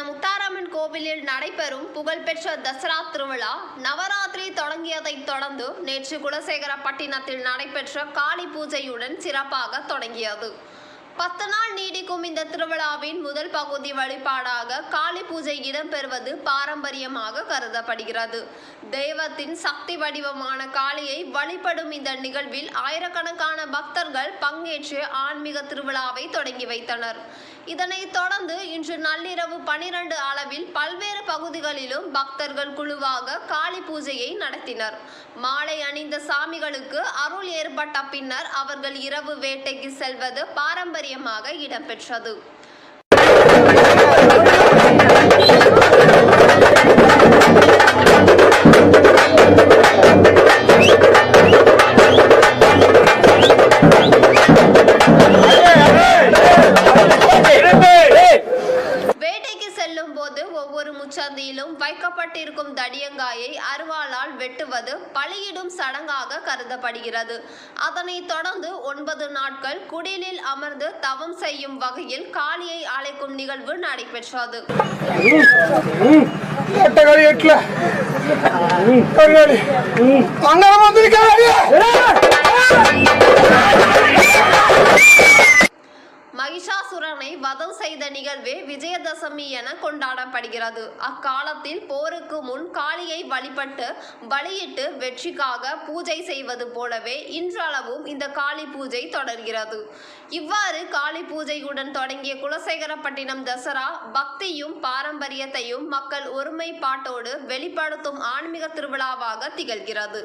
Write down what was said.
முத்தாரம்மன் கோவிலில் நடைபெறும் புகழ்பெற்ற தசரா திருவிழா நவராத்திரி தொடங்கியதைத் தொடர்ந்து நேற்று குலசேகரப்பட்டினத்தில் நடைபெற்ற காளி பூஜையுடன் சிறப்பாக தொடங்கியது. 10 நாள் நீடிக்கும் இந்த திருவிழாவின் முதல் பகுதி வழிபாடாக காளி பூஜை இடம்பெறுவது பாரம்பரியமாக கருதப்படுகிறது. தெய்வத்தின் சக்தி வடிவமான காளியை வழிபடும் இந்த நிகழ்வில் ஆயிரக்கணக்கான பக்தர்கள் பங்கேற்று ஆன்மீக திருவிழாவை தொடங்கி வைத்தனர். இதனைத் தொடர்ந்து இன்று நள்ளிரவு 12 அளவில் பல்வேறு பகுதிகளிலும் பக்தர்கள் குழுவாக காளி பூஜையை நடத்தினர். மாலை அணிந்த சாமிகளுக்கு அருள் ஏற்பட்ட பின்னர் அவர்கள் இரவு வேட்டைக்கு செல்வது பாரம்பரியமாக இடம்பெற்றது. ஒவ்வொரு முச்சந்தியிலும் வைக்கப்பட்டிருக்கும் தடியங்காயை அருவாளால் வெட்டுவது பலியிடும் சடங்காக கருதப்படுகிறது. அதனைத் தொடர்ந்து 9 நாட்கள் குடிலில் அமர்ந்து தவம் செய்யும் வகையில் காளியை அழைக்கும் நிகழ்வு நடைபெற்றது. மகிஷாசுரனை வதம் செய்த நிகழ்வே விஜயதசமி என கொண்டாடப்படுகிறது. அக்காலத்தில் போருக்கு முன் காளியை வழிபட்டு பலியிட்டு வெற்றிக்காக பூஜை செய்வது போலவே இன்றளவும் இந்த காளி பூஜை தொடர்கிறது. இவ்வாறு காளி பூஜையுடன் தொடங்கிய குலசேகரப்பட்டினம் தசரா பக்தியும் பாரம்பரியத்தையும் மக்கள் ஒருமைப்பாட்டோடு வெளிப்படுத்தும் ஆன்மீக திருவிழாவாக திகழ்கிறது.